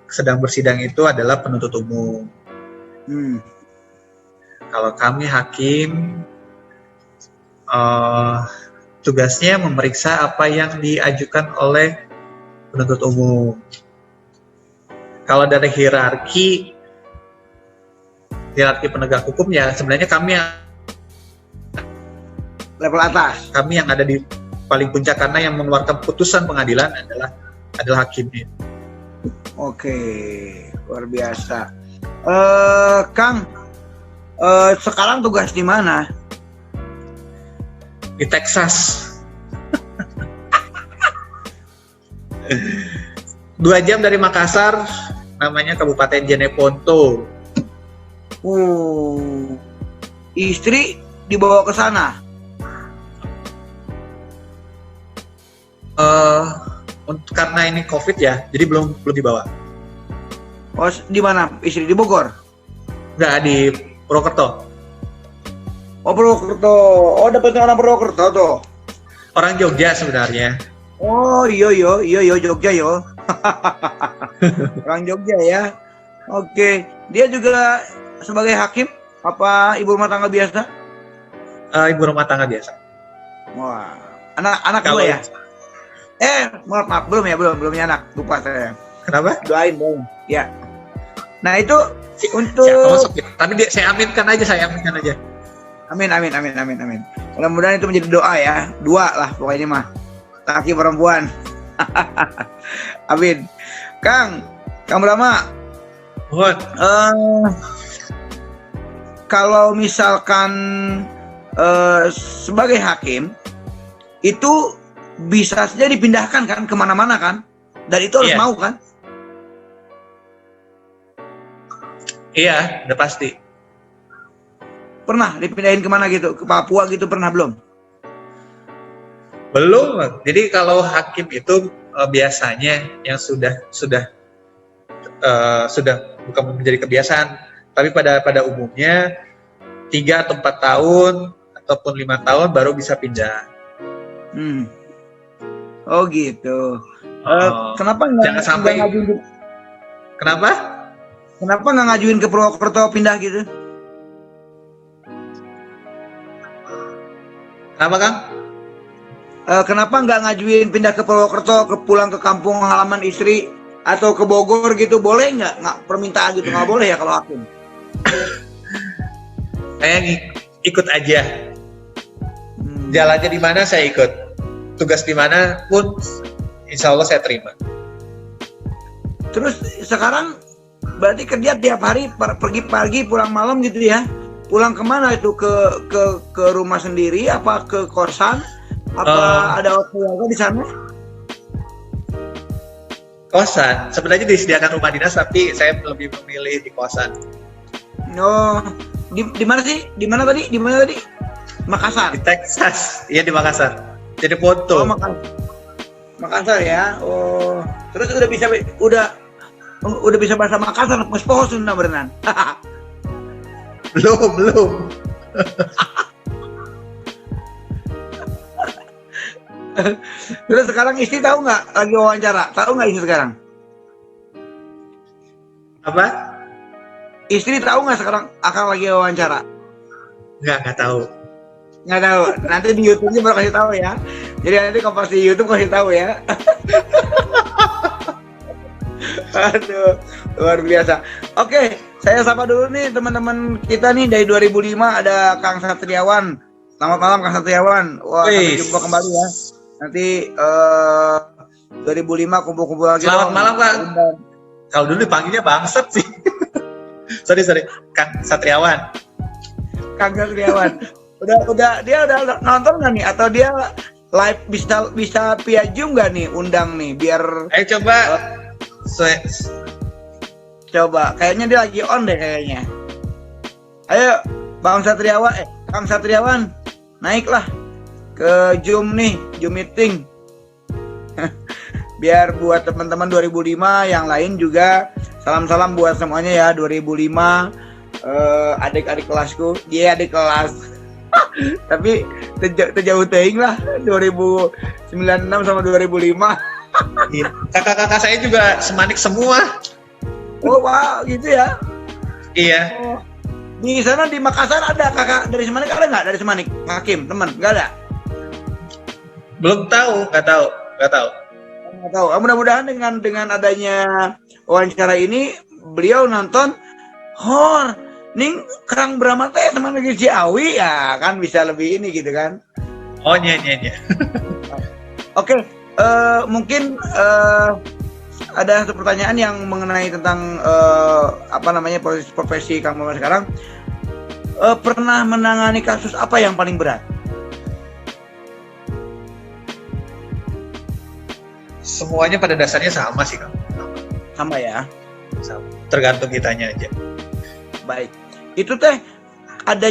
sedang bersidang itu adalah penuntut umum. Kalau kami hakim, tugasnya memeriksa apa yang diajukan oleh penuntut umum. Kalau dari hierarki penegak hukum ya sebenarnya kami yang
level atas.
Kami yang ada di paling puncak karena yang mengeluarkan putusan pengadilan adalah hakimnya.
Oke, luar biasa. Kang, sekarang tugas di mana?
Di Texas. 2 jam dari Makassar, namanya Kabupaten Jeneponto.
Istri dibawa ke sana?
karena ini COVID ya, jadi belum dibawa.
Oh, di mana? Istri di Bogor?
Nggak, di Purwokerto.
Oh, Purwokerto. Oh, dapetnya orang Purwokerto tuh.
Orang Jogja sebenarnya.
Oh, iya Jogja yo. Orang Jogja ya. Oke, dia juga sebagai hakim apa ibu rumah tangga biasa?
Ibu rumah tangga biasa.
Wah, anak
Kalau
dua ya? Maaf, belum punya anak, lupa saya.
kenapa?
Doain dong. Ya. Nah, itu untuk
Ya, masuk. Tapi saya aminkan aja.
Amin. Mudah-mudahan itu menjadi doa ya. Dua lah pokoknya mah. Laki perempuan. Amin. Kang Brahma, kalau misalkan sebagai hakim itu bisa saja dipindahkan kan kemana-mana kan, dan itu harus mau kan?
Iya, udah pasti.
Pernah dipindahin kemana gitu? Ke Papua gitu pernah belum?
Belum. Jadi kalau hakim itu biasanya yang sudah bukan menjadi kebiasaan, tapi pada umumnya 3 atau 4 tahun ataupun 5 tahun baru bisa pindah.
Oh gitu. Kenapa nggak ngajuin?
Kenapa?
Kenapa nggak ngajuin ke Purwokerto pindah gitu?
Kenapa, Kang?
Kenapa nggak ngajuin pindah ke Purwokerto, pulang ke kampung halaman istri atau ke Bogor gitu? Boleh nggak permintaan gitu? Nggak boleh ya kalau hakim?
Saya ikut aja. Jalannya di mana saya ikut. Tugas di mana pun insya Allah saya terima.
Terus sekarang berarti kerja tiap hari, pergi pagi pulang malam gitu ya? Pulang kemana itu? Ke rumah sendiri apa ke kosan? Apa ada keluarga di sana?
Kosan. Sebenarnya disediakan rumah dinas, tapi saya lebih memilih di kosan.
Oh, di mana sih? Di mana tadi? Makassar.
Di Texas. Iya, di Makassar. Jadi foto.
Oh, Makassar ya. Oh, terus udah bisa bahasa Makassar, mas poho Sunda berenang.
Belum.
Terus sekarang istri tahu nggak lagi wawancara? Tahu nggak istri sekarang?
Apa?
Istri tahu nggak sekarang akan lagi wawancara?
Nggak tahu.
Nggak tahu. Nanti di YouTube-nya baru kasih tahu ya. Jadi nanti kalau pas di YouTube kasih tahu ya. Aduh, luar biasa. Oke, saya sapa dulu nih teman-teman kita nih dari 2005 ada Kang Satriawan. Selamat malam Kang Satriawan. Wah, sampai jumpa kembali ya. Nanti 2005 kumpul-kumpul lagi.
Selamat malam, Kang. Kalau dulu dipanggilnya Bangsat sih. sorry, Kang Satriawan.
Kang Satriawan. Dia udah nonton nggak nih? Atau dia live bisa via Zoom nggak nih? Undang nih biar.
Ayo coba.
Coba. Kayaknya dia lagi on deh kayaknya. Ayo, Kang Satriawan, naiklah ke Zoom nih, Zoom meeting. Biar buat teman-teman 2005 yang lain juga salam-salam buat semuanya ya 2005 adik-adik kelasku. Dia adik kelas. Tapi terjauh teing lah 2096 sama 2005.
Iya. Kakak-kakak saya juga semanik semua.
Oh wow, gitu ya.
Iya.
Oh. Di sana di Makassar ada kakak dari Semanik, ada nggak dari Semanik? Hakim, teman, nggak ada?
Belum tahu, nggak tahu.
Nggak tahu. Mudah-mudahan dengan adanya wawancara ini beliau nonton Hor, ning Kang Brahma teh teman lagi Ciawi ya kan bisa lebih ini gitu kan?
Oh iya.
Oke, mungkin ada satu pertanyaan yang mengenai tentang profesi Kang Brahma sekarang. Pernah menangani kasus apa yang paling berat?
Semuanya pada dasarnya sama sih, Kang.
Sama ya.
Sama. Tergantung kitanya aja.
Baik. Itu teh ada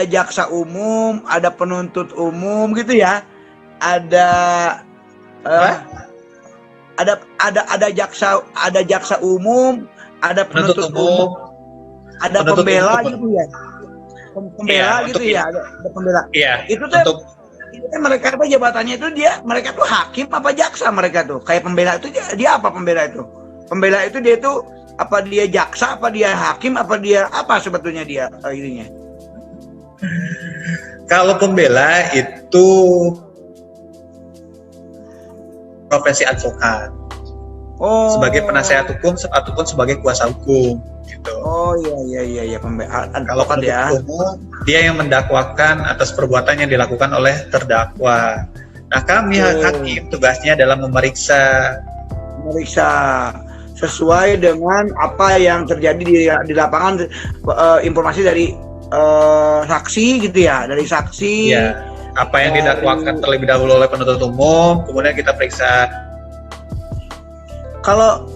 jaksa umum, ada penuntut umum gitu ya. Ada ada jaksa umum, ada penuntut umum, ada
penuntut
pembela
umum.
gitu ya. Pembela
Iya,
gitu ya, ada pembela.
Iya,
Itu tuh
untuk
mereka apa jabatannya itu mereka tuh hakim apa jaksa mereka tuh. Kayak pembela itu dia apa pembela itu? Pembela itu dia tuh apa dia jaksa, apa dia hakim, apa dia apa sebetulnya dia ininya?
kalau pembela itu profesi advokat.
Oh.
Sebagai penasehat hukum ataupun sebagai kuasa hukum gitu.
Oh iya pembela
Kalau
advokat ya.
penuntut umum dia yang mendakwakan atas perbuatan yang dilakukan oleh terdakwa. Nah, kami hakim tugasnya adalah memeriksa
sesuai dengan apa yang terjadi di lapangan, informasi dari saksi gitu ya, dari saksi.
ya, apa yang didakwakan terlebih dahulu oleh penuntut umum, kemudian kita periksa
kalau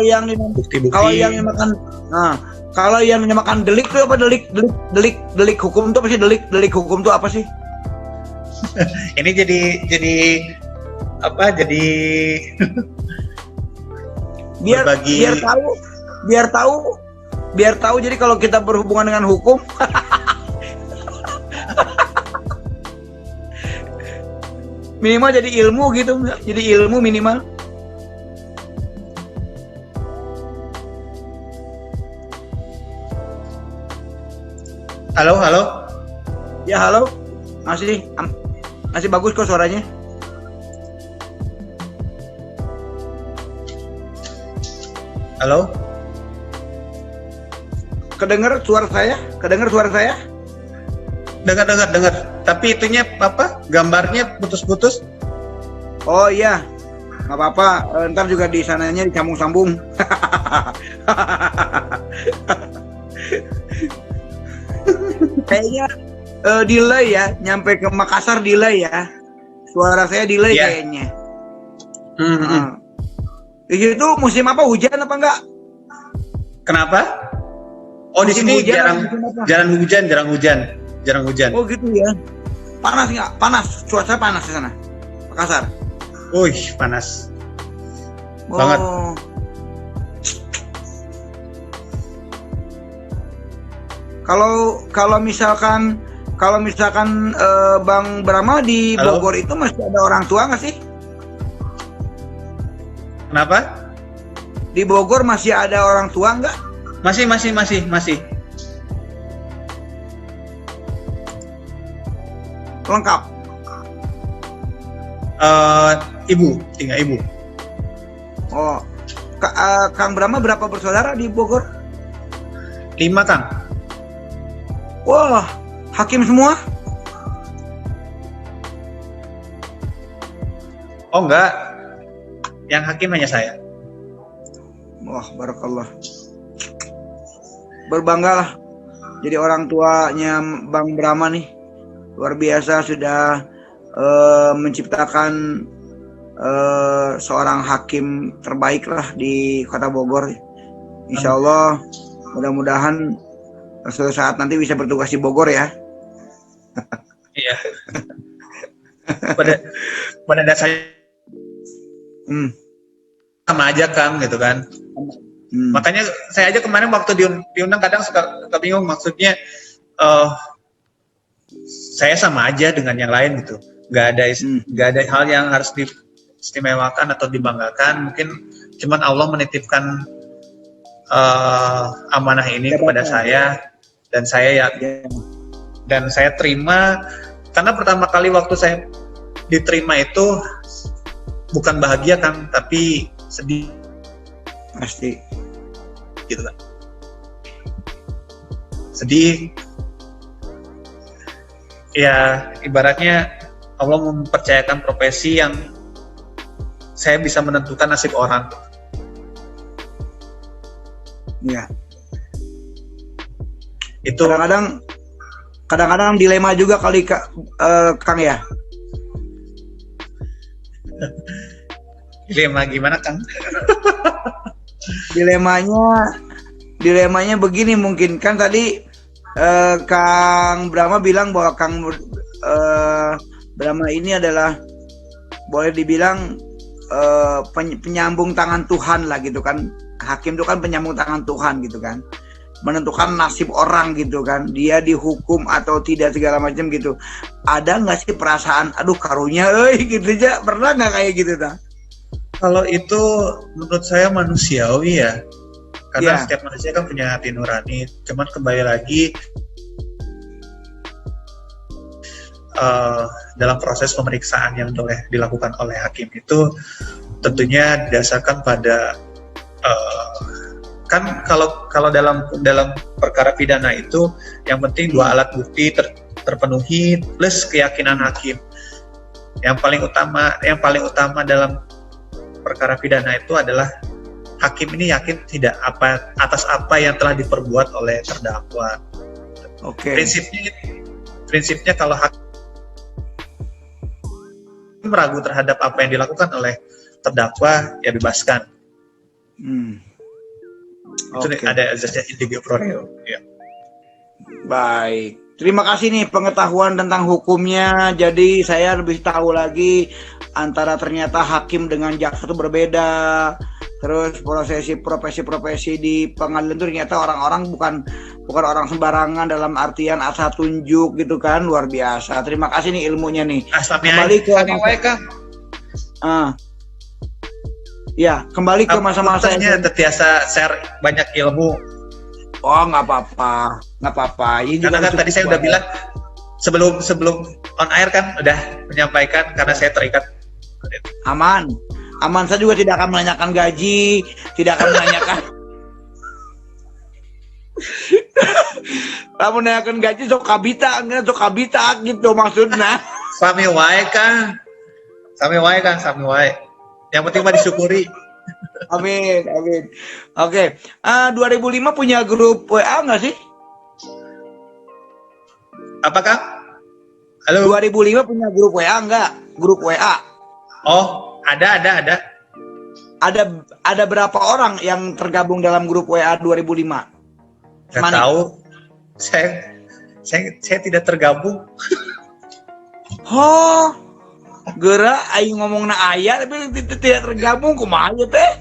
yang
bukti-bukti.
Kalau yang dinamakan delik itu apa? Delik hukum itu apa sih? Delik hukum itu apa sih?
Ini jadi apa? Jadi
biar tahu. Jadi kalau kita berhubungan dengan hukum, minimal jadi ilmu gitu, jadi ilmu minimal.
halo.
Ya halo, masih bagus kok suaranya.
Halo.
Kedengar suara saya?
Dengar. Tapi itunya apa? Gambarnya putus-putus.
Oh iya, nggak apa-apa. Ntar juga di sananya disambung-sambung. Kayaknya delay ya, nyampe ke Makassar delay ya. Suara saya delay kayaknya. Di situ musim apa? Hujan apa enggak?
Kenapa? Oh, di sini jarang hujan.
Oh gitu ya. Panas nggak? Panas. Cuaca panas di sana. Makassar.
Wih, panas. Banget.
Kalau misalkan Bang Brahma di Bogor itu masih ada orang tua nggak sih?
Kenapa?
Di Bogor masih ada orang tua nggak?
Masih.
Lengkap.
Tinggal ibu.
Oh, Kang Brahma berapa bersaudara di Bogor?
5, Kang.
Wah, hakim semua?
Oh enggak, yang hakim hanya saya.
Wah, barakallah. Berbanggalah jadi orang tuanya Bang Brahma nih. Luar biasa sudah menciptakan seorang hakim terbaik lah di Kota Bogor. Insya Allah, mudah-mudahan suatu saat nanti bisa bertugas di Bogor ya.
Iya. pada dasarnya sama aja, Kang, gitu kan. Makanya saya aja kemarin waktu diundang kadang suka bingung, maksudnya saya sama aja dengan yang lain gitu. Nggak ada hal yang harus diistimewakan atau dibanggakan. Mungkin cuman Allah menitipkan amanah ini kepada saya, dan saya terima, karena pertama kali waktu saya diterima itu bukan bahagia, Kang, tapi sedih.
Pasti
gitu kan. Sedih. Ya, ibaratnya Allah mempercayakan profesi yang saya bisa menentukan nasib orang.
Iya.
Itu
kadang-kadang dilema juga kali Kang ya.
Dilema gimana, Kang?
Dilemanya begini, mungkin kan tadi Kang Brahma bilang bahwa Kang Brahma ini adalah boleh dibilang penyambung tangan Tuhan lah gitu kan. Hakim itu kan penyambung tangan Tuhan gitu kan, menentukan nasib orang gitu kan, dia dihukum atau tidak segala macam gitu. Ada nggak sih perasaan aduh karunya gitu aja, pernah nggak kayak gitu dah?
Kalau itu menurut saya manusiawi ya, karena
Ya.
setiap manusia kan punya hati nurani. Cuman kembali lagi dalam proses pemeriksaan yang dilakukan oleh hakim itu tentunya didasarkan pada kan kalau dalam perkara pidana itu yang penting dua alat bukti terpenuhi plus keyakinan hakim. Yang paling utama dalam perkara pidana itu adalah hakim ini yakin tidak atas apa yang telah diperbuat oleh terdakwa.
Oke.
Prinsipnya kalau hakim ragu terhadap apa yang dilakukan oleh terdakwa, ya bebaskan. Itu ada azasnya indibio pro reo. Ya.
Baik, terima kasih nih pengetahuan tentang hukumnya. Jadi saya lebih tahu lagi antara ternyata hakim dengan jaksa itu berbeda. Terus profesi-profesi di pengadilan itu ternyata orang-orang bukan orang sembarangan dalam artian asa tunjuk gitu kan, luar biasa. Terima kasih nih ilmunya nih. Kembali ke ya, kembali ke masa-masa
yang terbiasa share banyak ilmu.
Oh, nggak apa-apa.
Karena kan tadi saya udah bilang sebelum on air kan udah menyampaikan karena saya terikat.
Aman. Saya juga tidak akan menanyakan gaji, tidak akan menanyakan. Kamu menanyakan gaji sok kabita gitu maksudnya.
Sami wae kan. Yang penting mah disyukuri.
Amin. Oke. 2005 punya grup WA nggak sih?
Apakah? Halo.
2005 punya grup WA nggak? Grup WA.
Oh, ada.
Ada berapa orang yang tergabung dalam grup WA 2005?
Nggak tahu. Saya tidak tergabung.
Oh. Geura aing ngomongna aya tapi tidak tergabung kumaha teh?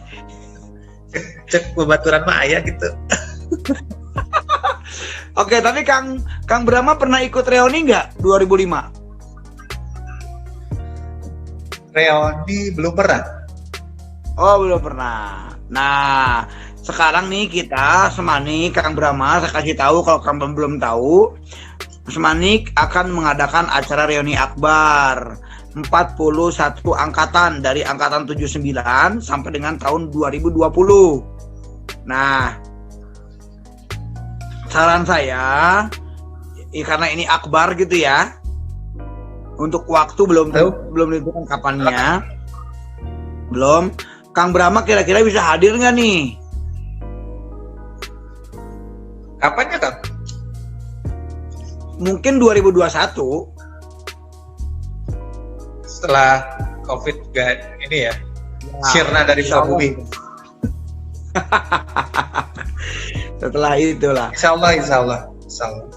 Cek babaturan mah aya gitu.
Oke, tapi Kang Brahma pernah ikut reuni nggak 2005?
Reuni belum pernah.
Oh, belum pernah. Nah, sekarang nih kita Semanik Kang Brahma, saya kasih tahu kalau Kang belum tahu, Semanik akan mengadakan acara reuni akbar 41 angkatan dari angkatan 79 sampai dengan tahun 2020. Nah, saran saya karena ini akbar gitu ya. Untuk waktu belum ditentukan kapannya. Belum. Kang Brahma kira-kira bisa hadir nggak nih?
Kapannya, Kang?
Mungkin 2021.
Setelah COVID ini ya, sirna dari muka bumi.
Setelah itulah.
Insya Allah.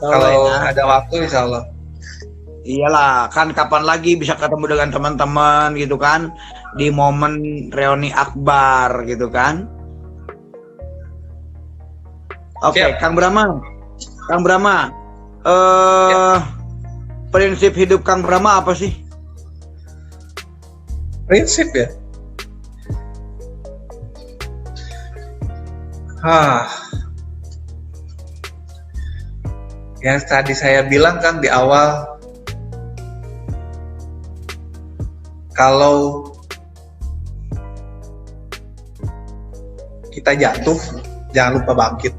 Kalau ya, ada waktu, insya Allah.
Iyalah, kan kapan lagi bisa ketemu dengan teman-teman gitu kan, di momen reuni akbar gitu kan. Oke, Kang Brahma. Prinsip hidup Kang Brahma apa sih?
Prinsip ya? Yang tadi saya bilang kan di awal, kalau kita jatuh, jangan lupa bangkit.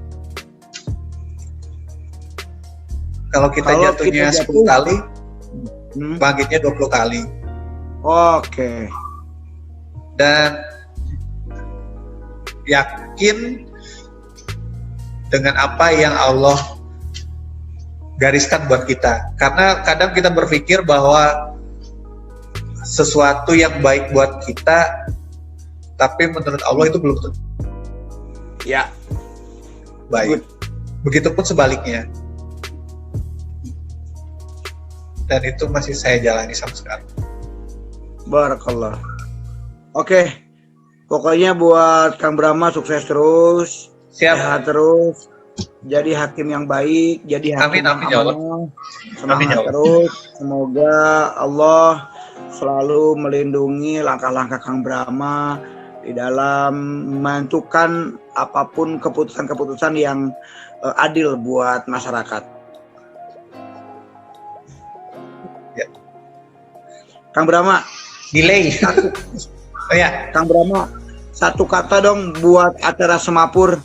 Kalau kita jatuhnya 10 kali, bangkitnya 20 kali.
Oke.
Dan yakin dengan apa yang Allah gariskan buat kita. Karena kadang kita berpikir bahwa sesuatu yang baik buat kita, tapi menurut Allah itu belum tentu
ya
baik. Begitupun sebaliknya. Dan itu masih saya jalani sampai sekarang.
Barakallah. Oke, pokoknya buat Kang Brahma sukses terus,
Siap.
sehat terus, jadi hakim yang baik, jadi hakim
Amin,
yang
amin, ya Allah.
amanah,
Amin,
semangat
ya Allah.
terus. Semoga Allah selalu melindungi langkah-langkah Kang Brahma di dalam menentukan apapun keputusan-keputusan yang adil buat masyarakat.
Ya.
Kang Brahma,
Delay. Oh ya,
Kang Brahma, satu kata dong buat acara Semapur.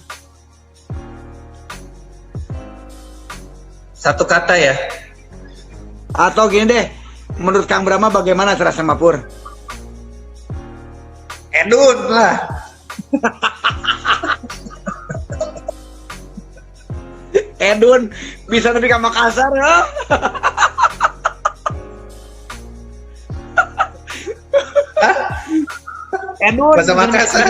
satu kata ya.
Atau gini deh, menurut Kang Brahma bagaimana acara Semapur?
Edun lah.
Edun bisa lebih ke Makassar ya? Edun
Bahasa Makassar.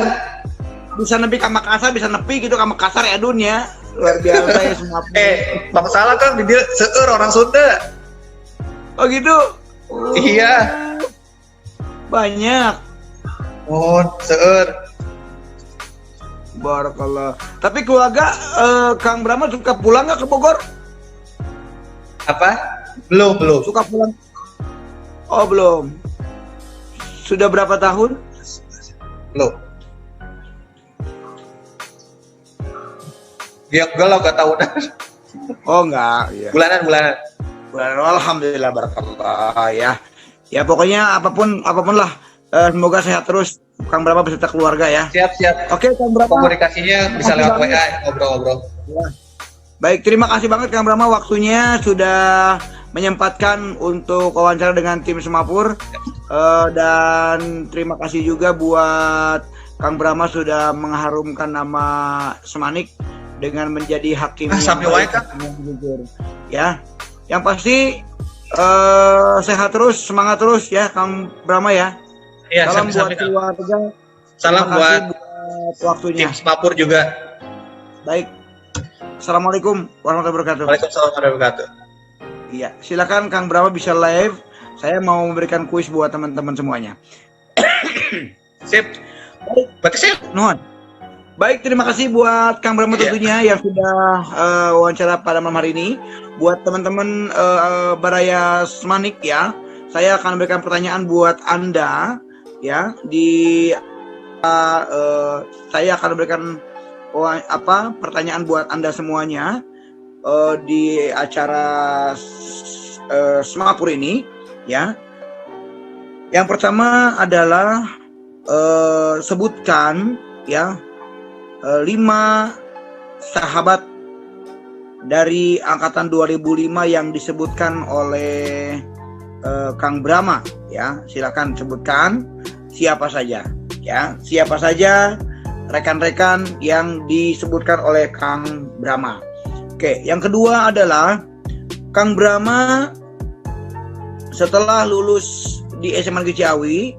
bisa nepi ke Makassar, bisa nepi gitu ke Makassar Edun ya. Luar biasa ya Semapur.
Bang salah kan dia seueur orang Sunda.
Oh gitu. Oh,
Iya.
banyak.
Oh, seueur.
Barakallah. Tapi keluarga Kang Brahma suka pulang nggak ke Bogor?
Apa? Belum.
Suka pulang? Oh belum. Sudah berapa tahun?
Belum. Ya enggak lah, enggak tahunan.
Oh enggak. Iya.
Bulanan.
Alhamdulillah barakallah ya. Ya pokoknya apapun lah. Semoga sehat terus Kang Brahma beserta keluarga ya.
Siap.
Oke Kang Brahma.
Komunikasinya bisa lewat WA, ngobrol-ngobrol.
Ya. Baik, terima kasih banget Kang Brahma waktunya sudah menyempatkan untuk wawancara dengan tim Semapur. Dan terima kasih juga buat Kang Brahma sudah mengharumkan nama Semanik dengan menjadi hakim yang baik, hakim yang jujur. Ya, yang pasti sehat terus, semangat terus ya Kang Brahma ya.
Iya,
Salam buat keluarga.
Salam buat
waktunya.
tim Semapur juga.
Baik. Assalamualaikum warahmatullahi wabarakatuh.
Waalaikumsalam warahmatullahi wabarakatuh.
Iya, silakan Kang Brahma bisa live. Saya mau memberikan kuis buat teman-teman semuanya.
Sip. Berarti sip.
Nuhun. Baik, terima kasih buat Kang Brahma tentunya yang sudah wawancara pada malam hari ini. Buat teman-teman Baraya Semanik ya, saya akan memberikan pertanyaan buat Anda ya saya akan memberikan pertanyaan buat Anda semuanya di acara Semapur ini ya. Yang pertama adalah sebutkan ya 5 sahabat dari angkatan 2005 yang disebutkan oleh Kang Brahma ya. Silakan sebutkan siapa saja ya, siapa saja rekan-rekan yang disebutkan oleh Kang Brahma. Oke, yang kedua adalah Kang Brahma setelah lulus di SMA Negeri Ciawi,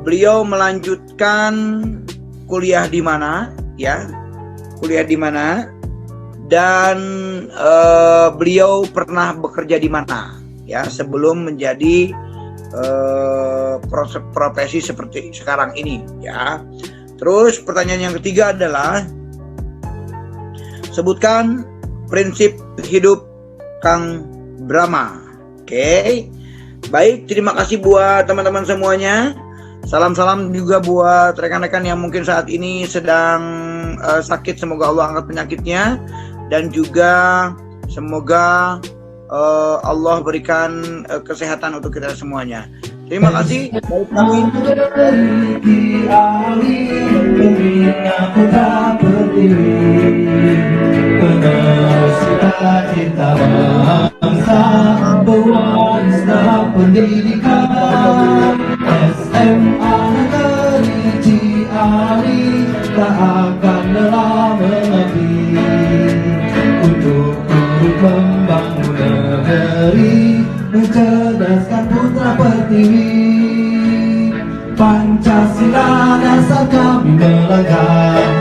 beliau melanjutkan kuliah di mana ya, kuliah di mana, dan beliau pernah bekerja di mana ya sebelum menjadi profesi seperti sekarang ini ya. Terus pertanyaan yang ketiga adalah sebutkan prinsip hidup Kang Brahma. Oke. Baik, terima kasih buat teman-teman semuanya. Salam-salam juga buat rekan-rekan yang mungkin saat ini sedang sakit. Semoga Allah angkat penyakitnya, dan juga semoga Allah berikan kesehatan untuk kita semuanya. Terima kasih. Baik kami.
Cinta bangsa berwarna pendidikan SMA Negeri Ciawi tak akan lelah mengabdi untuk turut membangun negeri, mencerdaskan putra pertiwi. Pancasila dasar kami melenggang,